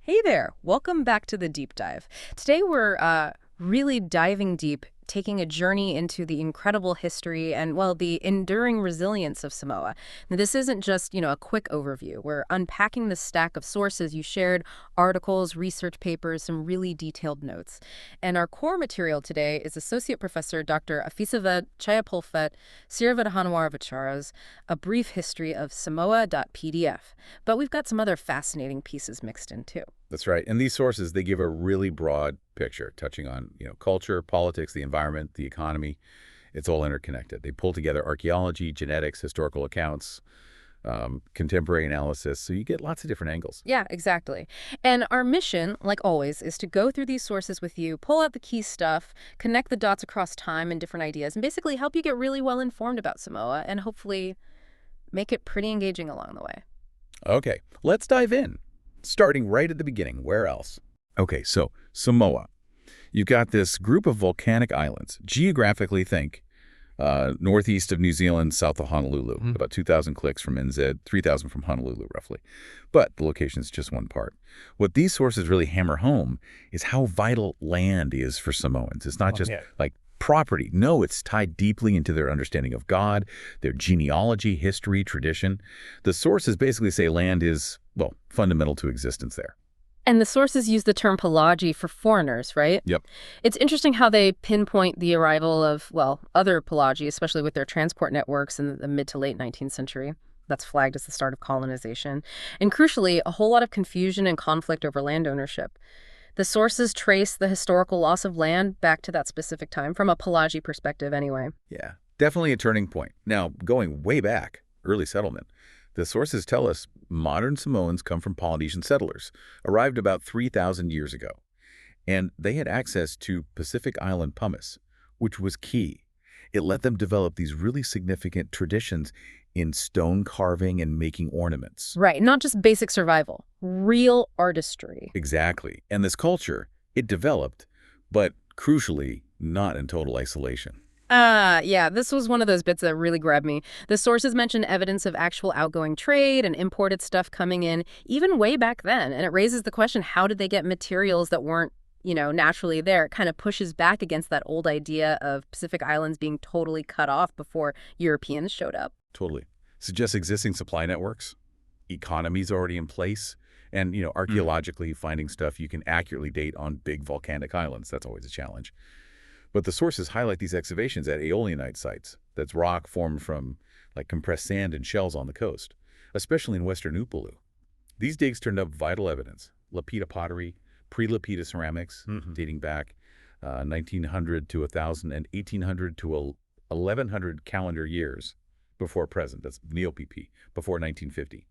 Hey there, welcome back to the deep dive. Today we're really diving deep, taking a journey into the incredible history and, well, the enduring resilience of Samoa. Now, this isn't just, a quick overview. We're unpacking the stack of sources you shared, articles, research papers, some really detailed notes. And our core material today is Associate Professor Dr. Afisava Chayapolfet Sirivadhanawar A Brief History of Samoa.pdf. But we've got some other fascinating pieces mixed in, too. That's right. And these sources, they give a really broad picture, touching on, culture, politics, the environment, the economy. It's all interconnected. They pull together archaeology, genetics, historical accounts, contemporary analysis, so you get lots of different angles. Yeah, exactly. And our mission, like always, is to go through these sources with you, pull out the key stuff, connect the dots across time and different ideas, and basically help you get really well informed about Samoa and hopefully make it pretty engaging along the way. Okay, let's dive in. Starting right at the beginning, where else? Okay, so Samoa. You've got this group of volcanic islands. Geographically, think northeast of New Zealand, south of Honolulu, about 2,000 clicks from NZ, 3,000 from Honolulu, roughly. But the location is just one part. What these sources really hammer home is how vital land is for Samoans. It's not just like property. No, it's tied deeply into their understanding of God, their genealogy, history, tradition. The sources basically say land is, well, fundamental to existence there. And the sources use the term pelagi for foreigners, right? Yep. It's interesting how they pinpoint the arrival of, well, other pelagi, especially with their transport networks in the mid to late 19th century. That's flagged as the start of colonization. And crucially, a whole lot of confusion and conflict over land ownership. The sources trace the historical loss of land back to that specific time, from a pelagi perspective anyway. Yeah, definitely a turning point. Now, going way back, early settlement, the sources tell us modern Samoans come from Polynesian settlers, arrived about 3,000 years ago. And they had access to Pacific Island pumice, which was key. It let them develop these really significant traditions in stone carving and making ornaments. Right, not just basic survival, real artistry. Exactly. And this culture, it developed, but crucially, not in total isolation. Yeah, this was one of those bits that really grabbed me. The sources mention evidence of actual outgoing trade and imported stuff coming in, even way back then. And it raises the question, how did they get materials that weren't, naturally there? It kind of pushes back against that old idea of Pacific Islands being totally cut off before Europeans showed up. Totally. Suggests existing supply networks, economies already in place, and, archaeologically finding stuff you can accurately date on big volcanic islands. That's always a challenge. But the sources highlight these excavations at aeolianite sites. That's rock formed from like compressed sand and shells on the coast, especially in western Upolu. These digs turned up vital evidence: lapita pottery, pre-lapita ceramics dating back 1900 to 1000 and 1800 to 1100 calendar years before present. That's Neo-PP, before 1950.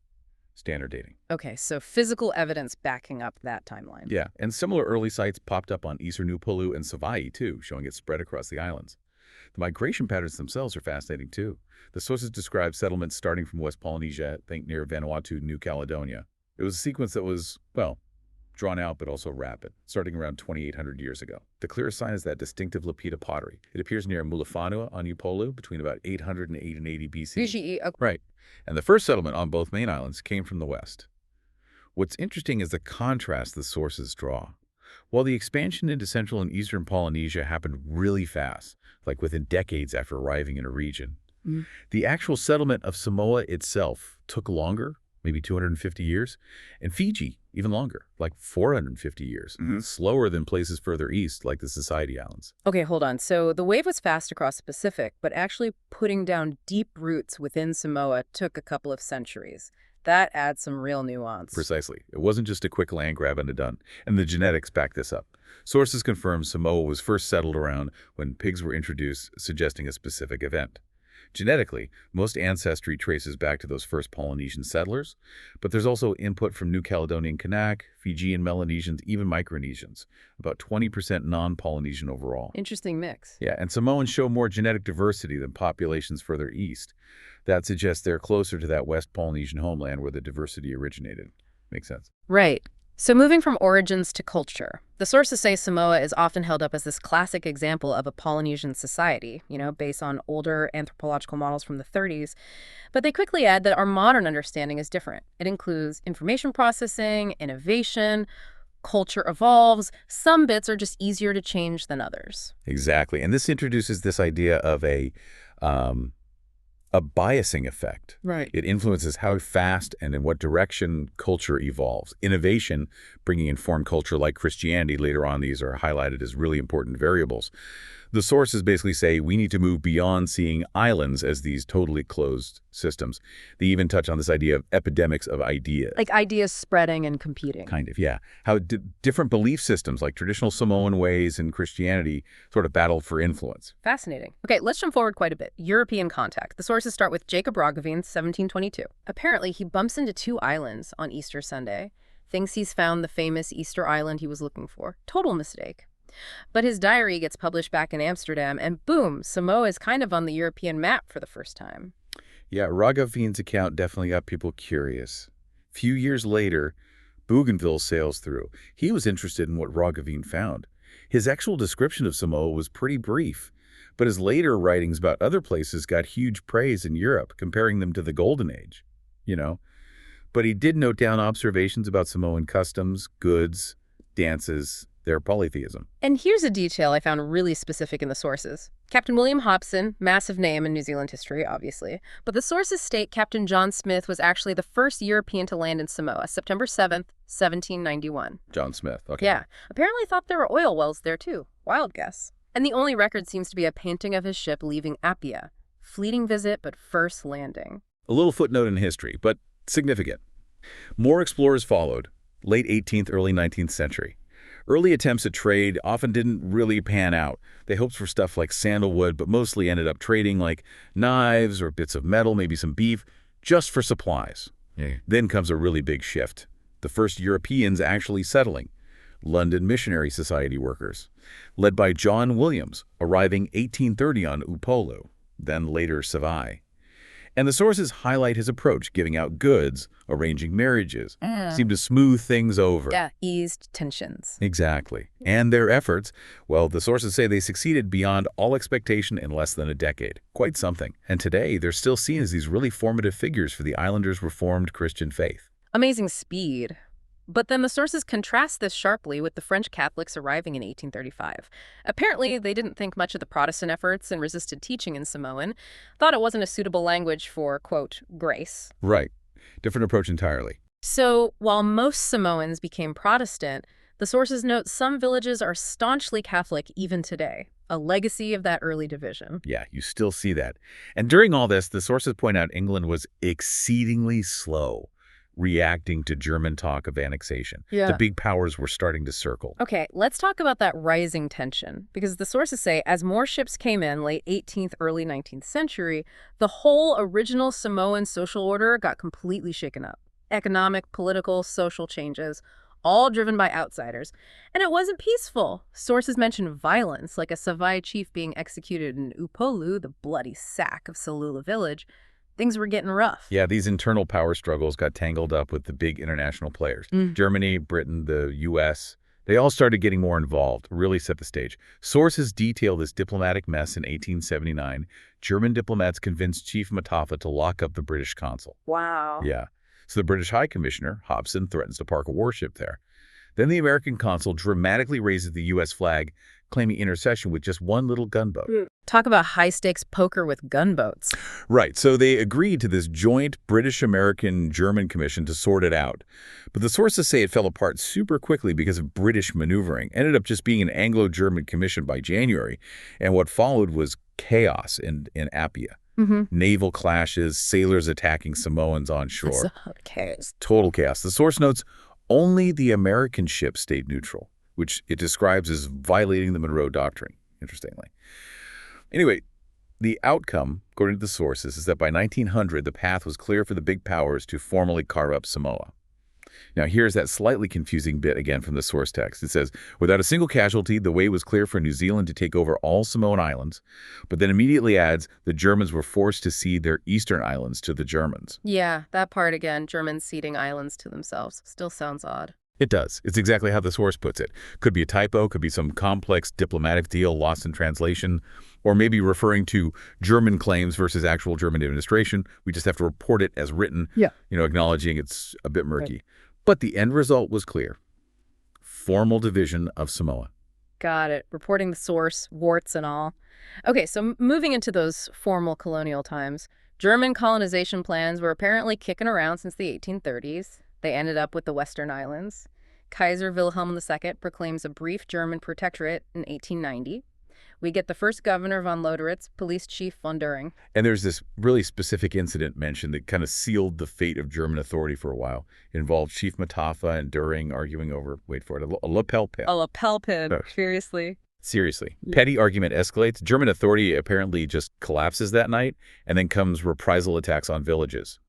Standard dating. Okay, so physical evidence backing up that timeline. Yeah, and similar early sites popped up on eastern Upolu and Savaii, too, showing it spread across the islands. The migration patterns themselves are fascinating, too. The sources describe settlements starting from West Polynesia, think near Vanuatu, New Caledonia. It was a sequence that was, well, drawn out but also rapid, starting around 2,800 years ago. The clearest sign is that distinctive lapita pottery. It appears near Mulifanua on Upolu between about 800 and 880 BC. BCE, okay. Right. And the first settlement on both main islands came from the west. What's interesting is the contrast the sources draw. While the expansion into central and eastern Polynesia happened really fast, like within decades after arriving in a region, the actual settlement of Samoa itself took longer, maybe 250 years, and Fiji even longer, like 450 years, slower than places further east, like the Society Islands. Okay, hold on. So the wave was fast across the Pacific, but actually putting down deep roots within Samoa took a couple of centuries. That adds some real nuance. Precisely. It wasn't just a quick land grab and a done, and the genetics back this up. Sources confirm Samoa was first settled around when pigs were introduced, suggesting a specific event. Genetically, most ancestry traces back to those first Polynesian settlers, but there's also input from New Caledonian Kanak, Fijian Melanesians, even Micronesians, about 20% non-Polynesian overall. Interesting mix. Yeah, and Samoans show more genetic diversity than populations further east. That suggests they're closer to that West Polynesian homeland where the diversity originated. Makes sense. Right. So moving from origins to culture, the sources say Samoa is often held up as this classic example of a Polynesian society, based on older anthropological models from the 30s. But they quickly add that our modern understanding is different. It includes information processing, innovation, culture evolves. Some bits are just easier to change than others. Exactly. And this introduces this idea of um, a biasing effect. Right. It influences how fast and in what direction culture evolves. Innovation, bringing in foreign culture like Christianity, later on these are highlighted as really important variables. The sources basically say we need to move beyond seeing islands as these totally closed systems. They even touch on this idea of epidemics of ideas. Like ideas spreading and competing. Kind of, yeah. How different belief systems like traditional Samoan ways and Christianity sort of battle for influence. Fascinating. Okay, let's jump forward quite a bit. European contact. The sources start with Jacob Roggeveen, 1722. Apparently, he bumps into two islands on Easter Sunday, thinks he's found the famous Easter island he was looking for. Total mistake. But his diary gets published back in Amsterdam, and boom, Samoa is kind of on the European map for the first time. Yeah, Roggeveen's account definitely got people curious. Few years later, Bougainville sails through. He was interested in what Roggeveen found. His actual description of Samoa was pretty brief, but his later writings about other places got huge praise in Europe, comparing them to the Golden Age, you know. But he did note down observations about Samoan customs, goods, dances, their polytheism. And here's a detail I found really specific in the sources. Captain William Hobson, massive name in New Zealand history, obviously. But the sources state Captain John Smith was actually the first European to land in Samoa, September 7th, 1791. John Smith, okay. Yeah. Apparently thought there were oil wells there, too. Wild guess. And the only record seems to be a painting of his ship leaving Apia. Fleeting visit, but first landing. A little footnote in history, but significant. More explorers followed, late 18th, early 19th century. Early attempts at trade often didn't really pan out. They hoped for stuff like sandalwood, but mostly ended up trading like knives or bits of metal, maybe some beef, just for supplies. Yeah. Then comes a really big shift. The first Europeans actually settling. London Missionary Society workers, led by John Williams, arriving 1830 on Upolu, then later Savai. And the sources highlight his approach, giving out goods, arranging marriages, seemed to smooth things over. Yeah, eased tensions. Exactly. And their efforts, well, the sources say they succeeded beyond all expectation in less than a decade. Quite something. And today, they're still seen as these really formative figures for the islanders' Reformed Christian faith. Amazing speed. But then the sources contrast this sharply with the French Catholics arriving in 1835. Apparently, they didn't think much of the Protestant efforts and resisted teaching in Samoan, thought it wasn't a suitable language for, quote, grace. Right. Different approach entirely. So, while most Samoans became Protestant, the sources note some villages are staunchly Catholic even today, a legacy of that early division. Yeah, you still see that. And during all this, the sources point out England was exceedingly slow reacting to German talk of annexation. Yeah. The big powers were starting to circle. Okay, let's talk about that rising tension, because the sources say as more ships came in late 18th, early 19th century, the whole original Samoan social order got completely shaken up. Economic, political, social changes, all driven by outsiders. And it wasn't peaceful. Sources mention violence, like a Savai chief being executed in Upolu, the bloody sack of Salula village. Things were getting rough. Yeah, these internal power struggles got tangled up with the big international players. Germany, Britain, the U.S., they all started getting more involved, really set the stage. Sources detail this diplomatic mess in 1879. German diplomats convinced Chief Matafa to lock up the British consul. Wow. Yeah. So the British High Commissioner, Hobson, threatens to park a warship there. Then the American consul dramatically raises the U.S. flag, claiming intercession with just one little gunboat. Talk about high-stakes poker with gunboats. Right, so they agreed to this joint British-American-German commission to sort it out. But the sources say it fell apart super quickly because of British maneuvering. Ended up just being an Anglo-German commission by January, and what followed was chaos in Apia. Naval clashes, sailors attacking Samoans on shore. Chaos. Total chaos. The source notes only the American ship stayed neutral, which it describes as violating the Monroe Doctrine, interestingly. Anyway, the outcome, according to the sources, is that by 1900, the path was clear for the big powers to formally carve up Samoa. Now, here's that slightly confusing bit again from the source text. It says, without a single casualty, the way was clear for New Zealand to take over all Samoan islands, but then immediately adds the Germans were forced to cede their eastern islands to the Germans. Yeah, that part again, Germans ceding islands to themselves. Still sounds odd. It does. It's exactly how the source puts it. Could be a typo, could be some complex diplomatic deal lost in translation, or maybe referring to German claims versus actual German administration. We just have to report it as written, Yeah. acknowledging it's a bit murky. Right. But the end result was clear. Formal division of Samoa. Got it. Reporting the source, warts and all. Okay, so moving into those formal colonial times, German colonization plans were apparently kicking around since the 1830s. They ended up with the Western Islands. Kaiser Wilhelm II proclaims a brief German protectorate in 1890. We get the first governor von Loderitz, police chief von Düring. And there's this really specific incident mentioned that kind of sealed the fate of German authority for a while. It involved Chief Mataffa and Düring arguing over, wait for it, a lapel pin. A lapel pin, seriously. Seriously. Petty argument escalates. German authority apparently just collapses that night, and then comes reprisal attacks on villages.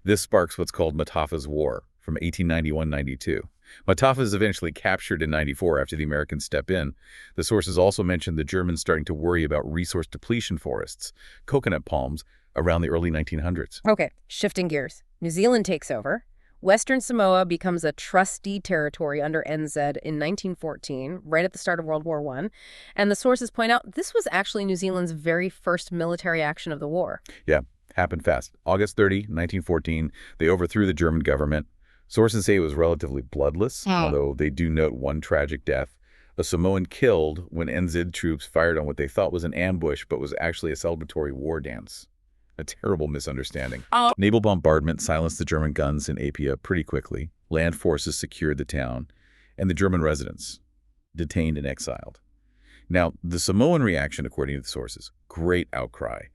This sparks what's called Mataffa's War from 1891-92. Mataffa is eventually captured in 94 after the Americans step in. The sources also mention the Germans starting to worry about resource depletion forests, coconut palms, around the early 1900s. Okay, shifting gears. New Zealand takes over. Western Samoa becomes a trustee territory under NZ in 1914, right at the start of World War I. And the sources point out this was actually New Zealand's very first military action of the war. Yeah, happened fast. August 30, 1914, they overthrew the German government. Sources say it was relatively bloodless, although they do note one tragic death. A Samoan killed when NZ troops fired on what they thought was an ambush, but was actually a celebratory war dance. A terrible misunderstanding. Naval bombardment silenced the German guns in Apia pretty quickly. Land forces secured the town, and the German residents detained and exiled. Now, the Samoan reaction, according to the sources, great outcry.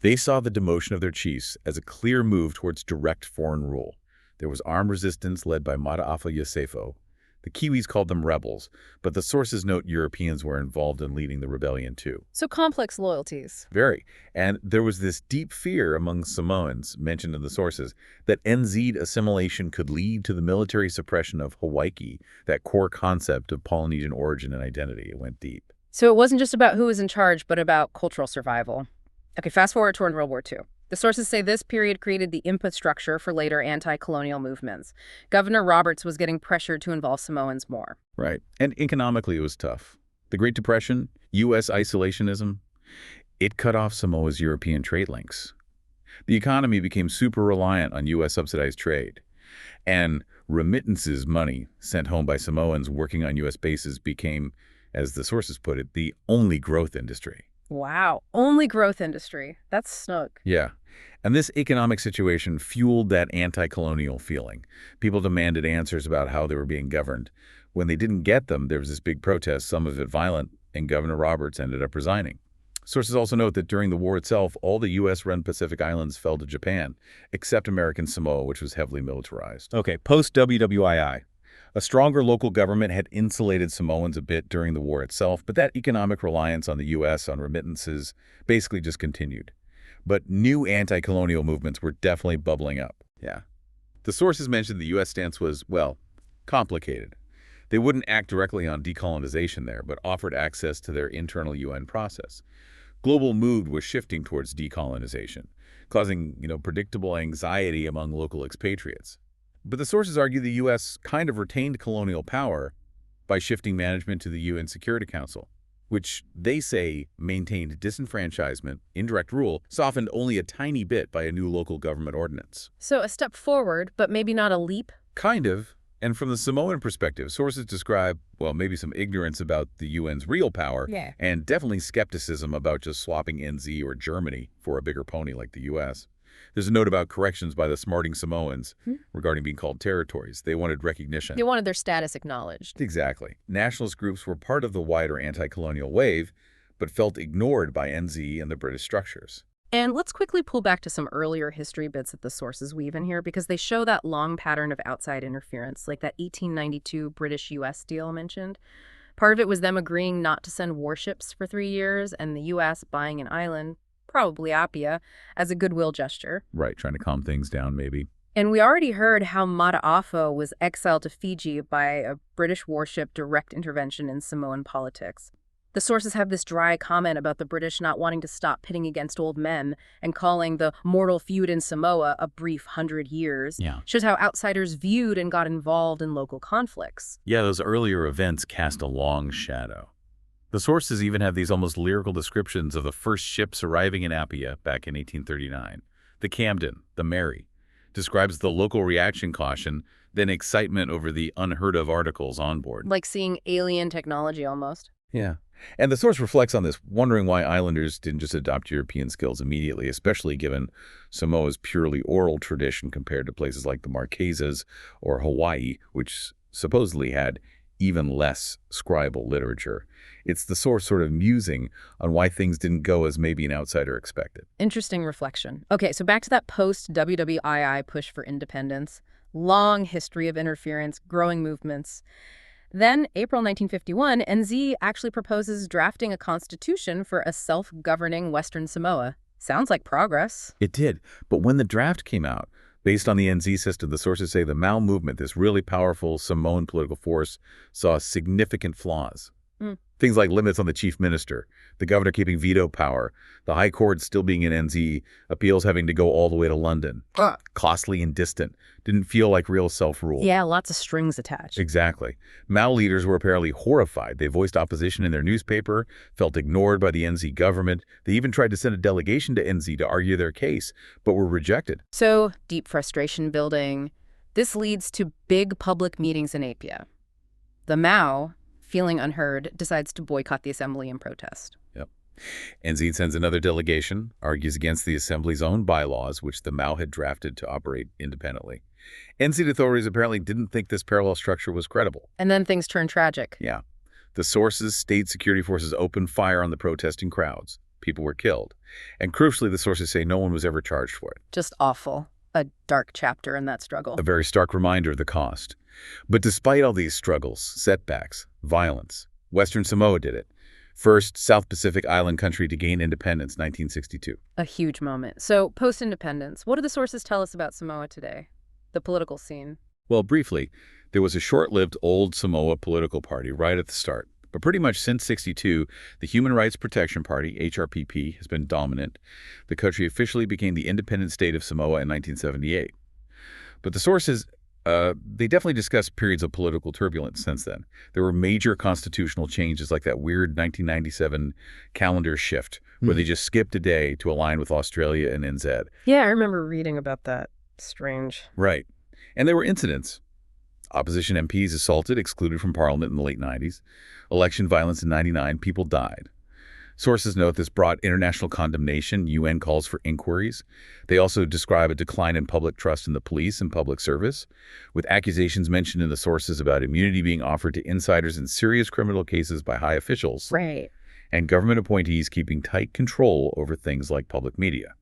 They saw the demotion of their chiefs as a clear move towards direct foreign rule. There was armed resistance led by Mataafa Yosefo. The Kiwis called them rebels, but the sources note Europeans were involved in leading the rebellion too. So complex loyalties. Very. And there was this deep fear among Samoans, mentioned in the sources, that NZ assimilation could lead to the military suppression of Hawaii, that core concept of Polynesian origin and identity. It went deep. So it wasn't just about who was in charge, but about cultural survival. Okay, fast forward toward World War II. The sources say this period created the input structure for later anti-colonial movements. Governor Roberts was getting pressured to involve Samoans more. Right. And economically, it was tough. The Great Depression, U.S. isolationism, it cut off Samoa's European trade links. The economy became super reliant on U.S. subsidized trade. And remittances money sent home by Samoans working on U.S. bases became, as the sources put it, the only growth industry. Wow, only growth industry. That's snug. Yeah. And this economic situation fueled that anti-colonial feeling. People demanded answers about how they were being governed. When they didn't get them, there was this big protest, some of it violent, and Governor Roberts ended up resigning. Sources also note that during the war itself, all the U.S.-run Pacific Islands fell to Japan, except American Samoa, which was heavily militarized. Okay, post-WWII. A stronger local government had insulated Samoans a bit during the war itself, but that economic reliance on the U.S. on remittances basically just continued. But new anti-colonial movements were definitely bubbling up. Yeah. The sources mentioned the U.S. stance was, well, complicated. They wouldn't act directly on decolonization there, but offered access to their internal UN process. Global mood was shifting towards decolonization, causing, predictable anxiety among local expatriates. But the sources argue the U.S. kind of retained colonial power by shifting management to the UN Security Council, which they say maintained disenfranchisement, indirect rule, softened only a tiny bit by a new local government ordinance. So a step forward, but maybe not a leap? Kind of. And from the Samoan perspective, sources describe, well, maybe some ignorance about the UN's real power, and definitely skepticism about just swapping NZ or Germany for a bigger pony like the U.S. There's a note about corrections by the smarting Samoans regarding being called territories. They wanted recognition. They wanted their status acknowledged. Exactly. Nationalist groups were part of the wider anti-colonial wave, but felt ignored by NZ and the British structures. And let's quickly pull back to some earlier history bits that the sources weave in here, because they show that long pattern of outside interference, like that 1892 British-U.S. deal mentioned. Part of it was them agreeing not to send warships for 3 years, and the U.S. buying an island, probably Apia, as a goodwill gesture. Right, trying to calm things down, maybe. And we already heard how Mataafa was exiled to Fiji by a British warship direct intervention in Samoan politics. The sources have this dry comment about the British not wanting to stop pitting against old men and calling the mortal feud in Samoa a brief 100 years. Yeah. Shows how outsiders viewed and got involved in local conflicts. Yeah, those earlier events cast a long shadow. The sources even have these almost lyrical descriptions of the first ships arriving in Apia back in 1839. The Camden, the Mary, describes the local reaction caution, then excitement over the unheard-of articles on board. Like seeing alien technology almost. Yeah. And the source reflects on this, wondering why islanders didn't just adopt European skills immediately, especially given Samoa's purely oral tradition compared to places like the Marquesas or Hawaii, which supposedly had even less scribal literature. It's the source sort of musing on why things didn't go as maybe an outsider expected. Interesting reflection. Okay, so back to that post-WWII push for independence. Long history of interference, growing movements. Then, April 1951, NZ actually proposes drafting a constitution for a self-governing Western Samoa. Sounds like progress. It did, but when the draft came out, based on the NZ system, the sources say the Mau movement, this really powerful Samoan political force, saw significant flaws. Things like limits on the chief minister, the governor keeping veto power, the high court still being in NZ, appeals having to go all the way to London. Costly and distant. Didn't feel like real self-rule. Yeah, lots of strings attached. Exactly. Mau leaders were apparently horrified. They voiced opposition in their newspaper, felt ignored by the NZ government. They even tried to send a delegation to NZ to argue their case, but were rejected. So, deep frustration building. This leads to big public meetings in Apia. The Mau, feeling unheard, decides to boycott the assembly in protest. Yep. NZ sends another delegation, argues against the assembly's own bylaws, which the Mau had drafted to operate independently. NZ authorities apparently didn't think this parallel structure was credible. And then things turn tragic. Yeah. The sources, state security forces opened fire on the protesting crowds. People were killed. And crucially, the sources say no one was ever charged for it. Just awful. A dark chapter in that struggle. A very stark reminder of the cost. But despite all these struggles, setbacks, violence, Western Samoa did it. First South Pacific island country to gain independence, 1962. A huge moment. So, post-independence, what do the sources tell us about Samoa today? The political scene. Well, briefly, there was a short-lived old Samoa political party right at the start. But pretty much since '62, the Human Rights Protection Party, HRPP, has been dominant. The country officially became the independent state of Samoa in 1978. But the sources they definitely discussed periods of political turbulence since then. There were major constitutional changes like that weird 1997 calendar shift where they just skipped a day to align with Australia and NZ. Yeah, I remember reading about that. Strange. Right. And there were incidents. Opposition MPs assaulted, excluded from parliament in the late 90s. Election violence in '99, people died. Sources note this brought international condemnation. UN calls for inquiries. They also describe a decline in public trust in the police and public service, with accusations mentioned in the sources about immunity being offered to insiders in serious criminal cases by high officials. Right. And government appointees keeping tight control over things like public media.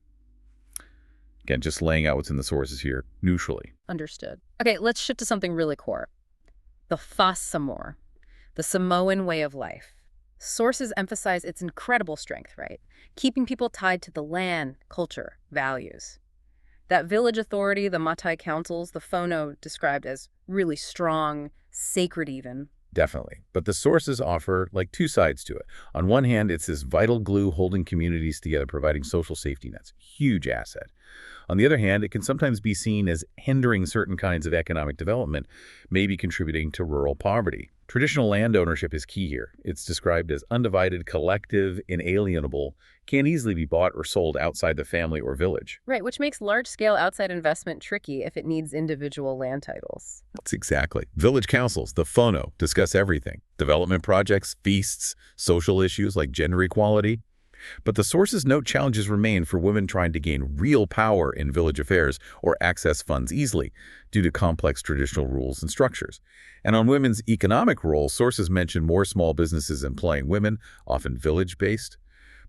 Again, just laying out what's in the sources here, neutrally. Understood. Okay, let's shift to something really core. The Fas Samoa, the Samoan way of life. Sources emphasize its incredible strength, right? Keeping people tied to the land, culture, values. That village authority, the Matai councils, the Fono described as really strong, sacred even. Definitely. But the sources offer like two sides to it. On one hand, it's this vital glue holding communities together, providing social safety nets. Huge asset. On the other hand, it can sometimes be seen as hindering certain kinds of economic development, maybe contributing to rural poverty. Traditional land ownership is key here. It's described as undivided, collective, inalienable, can't easily be bought or sold outside the family or village. Right, which makes large-scale outside investment tricky if it needs individual land titles. That's exactly. Village councils, the Fono, discuss everything. Development projects, feasts, social issues like gender equality. But the sources note challenges remain for women trying to gain real power in village affairs or access funds easily due to complex traditional rules and structures. And on women's economic role, sources mention more small businesses employing women, often village-based.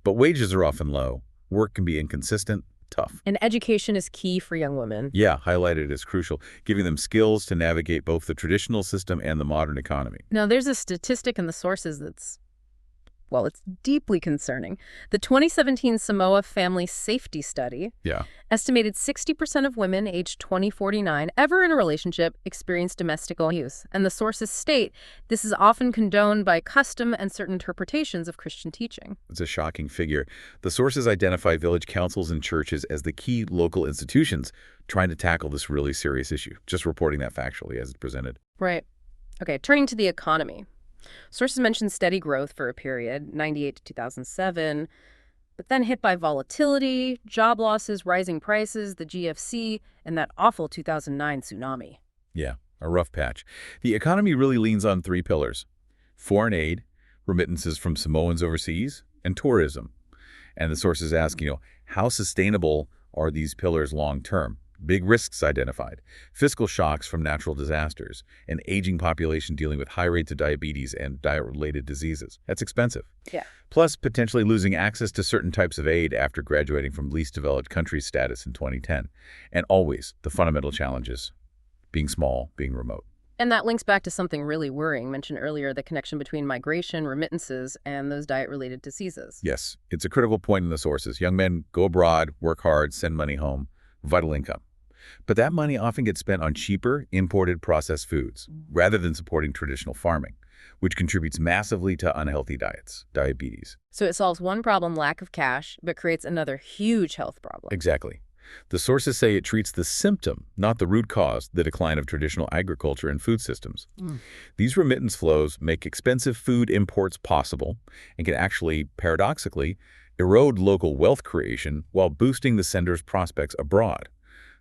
But wages are often low. Work can be inconsistent, tough. And education is key for young women. Yeah, highlighted as crucial, giving them skills to navigate both the traditional system and the modern economy. Now, there's a statistic in the sources that's, well, it's deeply concerning. The 2017 Samoa Family Safety Study Yeah. estimated 60% of women aged 20-49 ever in a relationship experience domestic abuse. And the sources state this is often condoned by custom and certain interpretations of Christian teaching. It's a shocking figure. The sources identify village councils and churches as the key local institutions trying to tackle this really serious issue, just reporting that factually as it's presented. Right. Okay, turning to the economy. Sources mention steady growth for a period, 98 to 2007, but then hit by volatility, job losses, rising prices, the GFC, and that awful 2009 tsunami. Yeah, a rough patch. The economy really leans on three pillars: foreign aid, remittances from Samoans overseas, and tourism. And the sources ask, how sustainable are these pillars long term? Big risks identified: fiscal shocks from natural disasters, an aging population dealing with high rates of diabetes and diet-related diseases. That's expensive. Yeah. Plus, potentially losing access to certain types of aid after graduating from least developed country status in 2010. And always the fundamental challenges: being small, being remote. And that links back to something really worrying, mentioned earlier, the connection between migration, remittances, and those diet-related diseases. Yes, it's a critical point in the sources. Young men go abroad, work hard, send money home, vital income. But that money often gets spent on cheaper, imported processed foods, rather than supporting traditional farming, which contributes massively to unhealthy diets, diabetes. So it solves one problem, lack of cash, but creates another huge health problem. Exactly. The sources say it treats the symptom, not the root cause, the decline of traditional agriculture and food systems. These remittance flows make expensive food imports possible and can actually, paradoxically, erode local wealth creation while boosting the sender's prospects abroad.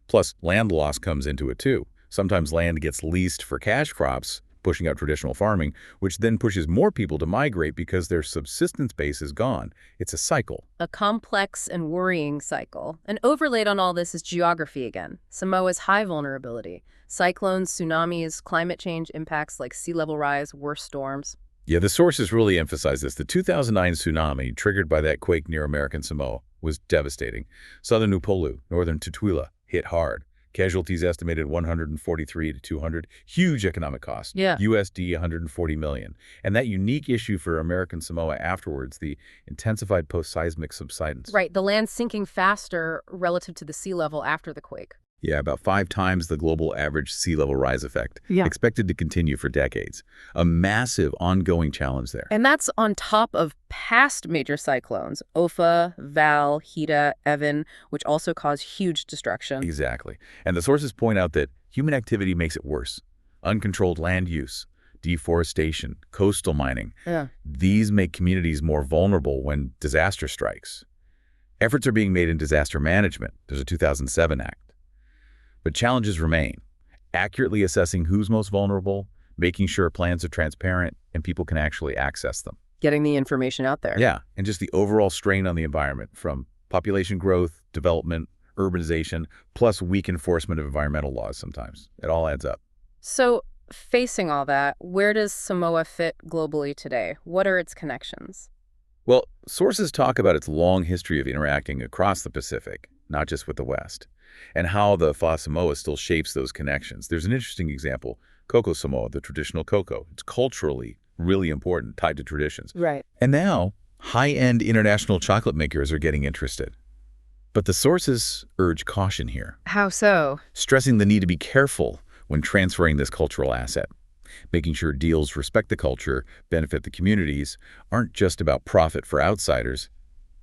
Plus, land loss comes into it too. Sometimes land gets leased for cash crops, pushing out traditional farming, which then pushes more people to migrate because their subsistence base is gone. It's a cycle. A complex and worrying cycle. And overlaid on all this is geography again. Samoa's high vulnerability. Cyclones, tsunamis, climate change impacts like sea level rise, worse storms. Yeah, the sources really emphasize this. The 2009 tsunami, triggered by that quake near American Samoa, was devastating. Southern Upolu, northern Tutuila, hit hard. Casualties estimated 143 to 200. Huge economic cost. Yeah. USD 140 million. And that unique issue for American Samoa afterwards, the intensified post-seismic subsidence. Right, the land sinking faster relative to the sea level after the quake. Yeah, about 5 times the global average sea level rise effect. Yeah. Expected to continue for decades. A massive ongoing challenge there. And that's on top of past major cyclones, Opha, Val, Hida, Evan, which also caused huge destruction. Exactly. And the sources point out that human activity makes it worse. Uncontrolled land use, deforestation, coastal mining. Yeah. These make communities more vulnerable when disaster strikes. Efforts are being made in disaster management. There's a 2007 act. But challenges remain. Accurately assessing who's most vulnerable, making sure plans are transparent, and people can actually access them. Getting the information out there. Yeah, and just the overall strain on the environment from population growth, development, urbanization, plus weak enforcement of environmental laws sometimes. It all adds up. So, facing all that, where does Samoa fit globally today? What are its connections? Well, sources talk about its long history of interacting across the Pacific, not just with the West, and how the Fa Samoa still shapes those connections. There's an interesting example, Cocoa Samoa, the traditional cocoa. It's culturally really important, tied to traditions. Right. And now, high-end international chocolate makers are getting interested. But the sources urge caution here, How so? stressing the need to be careful when transferring this cultural asset, making sure deals respect the culture, benefit the communities, aren't just about profit for outsiders,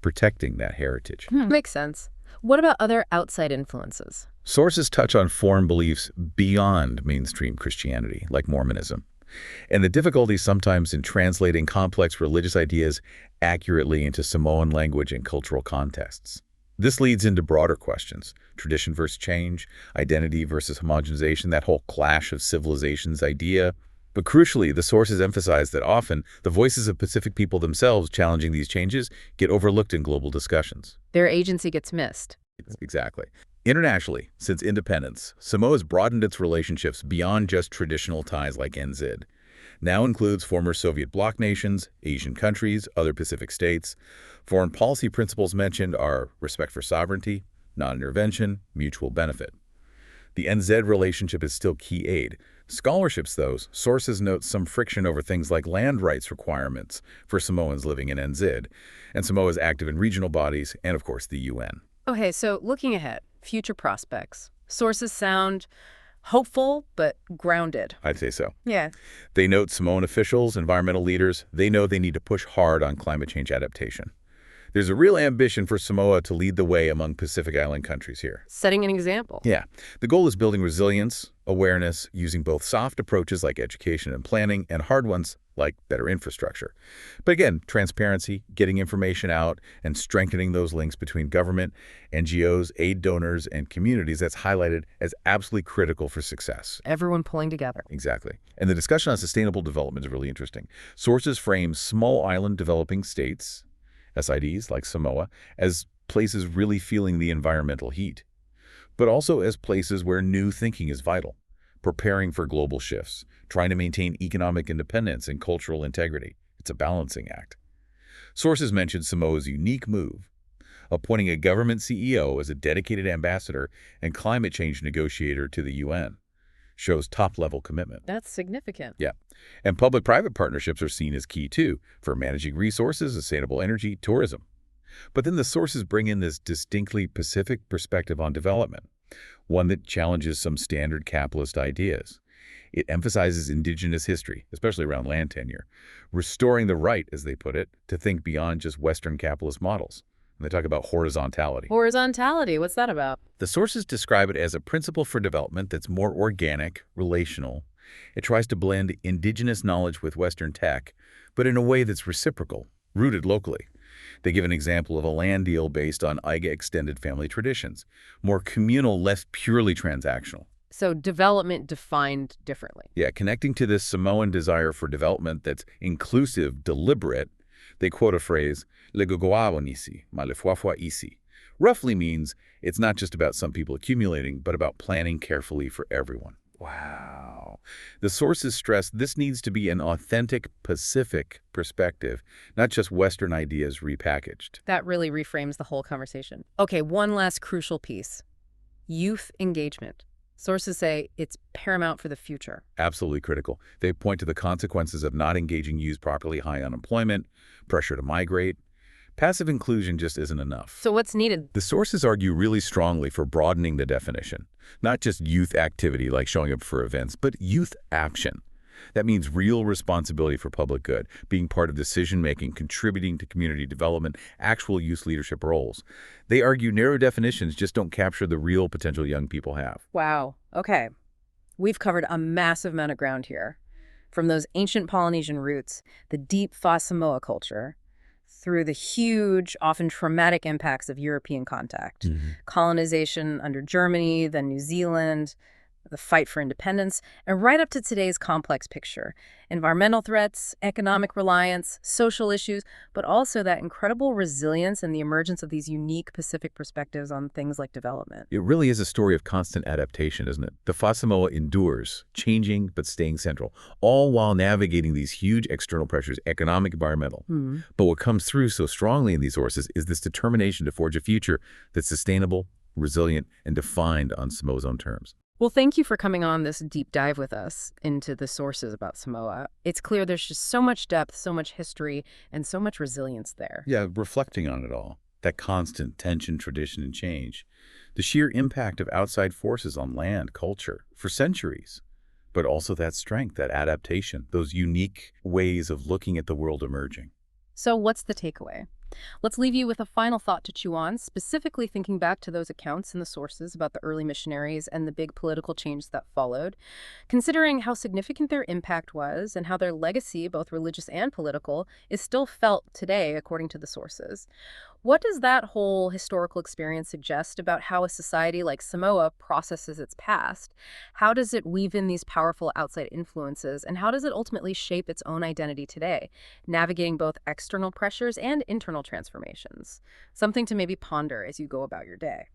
protecting that heritage. Makes sense. What about other outside influences? Sources touch on foreign beliefs beyond mainstream Christianity, like Mormonism, and the difficulty sometimes in translating complex religious ideas accurately into Samoan language and cultural contexts. This leads into broader questions: tradition versus change, identity versus homogenization, that whole clash of civilizations idea. But crucially, the sources emphasize that often the voices of Pacific people themselves challenging these changes get overlooked in global discussions. Their agency gets missed. Exactly. Internationally, since independence, Samoa has broadened its relationships beyond just traditional ties like NZ. Now includes former Soviet bloc nations, Asian countries, other Pacific states. Foreign policy principles mentioned are respect for sovereignty, non-intervention, mutual benefit. The NZ relationship is still key aid. Scholarships, though, sources note some friction over things like land rights requirements for Samoans living in NZ, and Samoa is active in regional bodies and, of course, the UN. Okay, so looking ahead, future prospects. Sources sound hopeful, but grounded. I'd say so. Yeah. They note Samoan officials, environmental leaders, they know they need to push hard on climate change adaptation. There's a real ambition for Samoa to lead the way among Pacific Island countries here. Setting an example. Yeah. The goal is building resilience, awareness, using both soft approaches like education and planning and hard ones like better infrastructure. But again, transparency, getting information out, and strengthening those links between government, NGOs, aid donors, and communities, that's highlighted as absolutely critical for success. Everyone pulling together. Exactly. And the discussion on sustainable development is really interesting. Sources frame small island developing states, SIDs like Samoa, as places really feeling the environmental heat, but also as places where new thinking is vital, preparing for global shifts, trying to maintain economic independence and cultural integrity. It's a balancing act. Sources mention Samoa's unique move, appointing a government CEO as a dedicated ambassador and climate change negotiator to the UN. Shows top-level commitment. That's significant. Yeah. And public-private partnerships are seen as key, too, for managing resources, sustainable energy, tourism. But then the sources bring in this distinctly Pacific perspective on development, one that challenges some standard capitalist ideas. It emphasizes indigenous history, especially around land tenure, restoring the right, as they put it, to think beyond just Western capitalist models. And they talk about horizontality. Horizontality, what's that about? The sources describe it as a principle for development that's more organic, relational. It tries to blend indigenous knowledge with Western tech, but in a way that's reciprocal, rooted locally. They give an example of a land deal based on Aiga extended family traditions, more communal, less purely transactional. So development defined differently. Yeah, connecting to this Samoan desire for development that's inclusive, deliberate, they quote a phrase, "Le gogoawa nisi, ma le fuafua isi." Roughly means it's not just about some people accumulating, but about planning carefully for everyone. Wow. The sources stress this needs to be an authentic Pacific perspective, not just Western ideas repackaged. That really reframes the whole conversation. Okay, one last crucial piece. Youth engagement. Sources say it's paramount for the future. Absolutely critical. They point to the consequences of not engaging youth properly: high unemployment, pressure to migrate. Passive inclusion just isn't enough. So what's needed? The sources argue really strongly for broadening the definition. Not just youth activity like showing up for events, but youth action. That means real responsibility for public good, being part of decision-making, contributing to community development, actual youth leadership roles. They argue narrow definitions just don't capture the real potential young people have. Wow. Okay. We've covered a massive amount of ground here. From those ancient Polynesian roots, the deep Samoa culture, through the huge, often traumatic impacts of European contact, colonization under Germany, then New Zealand, the fight for independence, and right up to today's complex picture. Environmental threats, economic reliance, social issues, but also that incredible resilience and the emergence of these unique Pacific perspectives on things like development. It really is a story of constant adaptation, isn't it? The Samoa endures, changing but staying central, all while navigating these huge external pressures, economic, environmental. But what comes through so strongly in these sources is this determination to forge a future that's sustainable, resilient, and defined on Samoa's own terms. Well, thank you for coming on this deep dive with us into the sources about Samoa. It's clear there's just so much depth, so much history, and so much resilience there. Yeah, reflecting on it all, that constant tension, tradition, and change, the sheer impact of outside forces on land, culture, for centuries, but also that strength, that adaptation, those unique ways of looking at the world emerging. So what's the takeaway? Let's leave you with a final thought to chew on, specifically thinking back to those accounts in the sources about the early missionaries and the big political change that followed, considering how significant their impact was and how their legacy, both religious and political, is still felt today, according to the sources. What does that whole historical experience suggest about how a society like Samoa processes its past? How does it weave in these powerful outside influences, and how does it ultimately shape its own identity today, navigating both external pressures and internal transformations? Something to maybe ponder as you go about your day.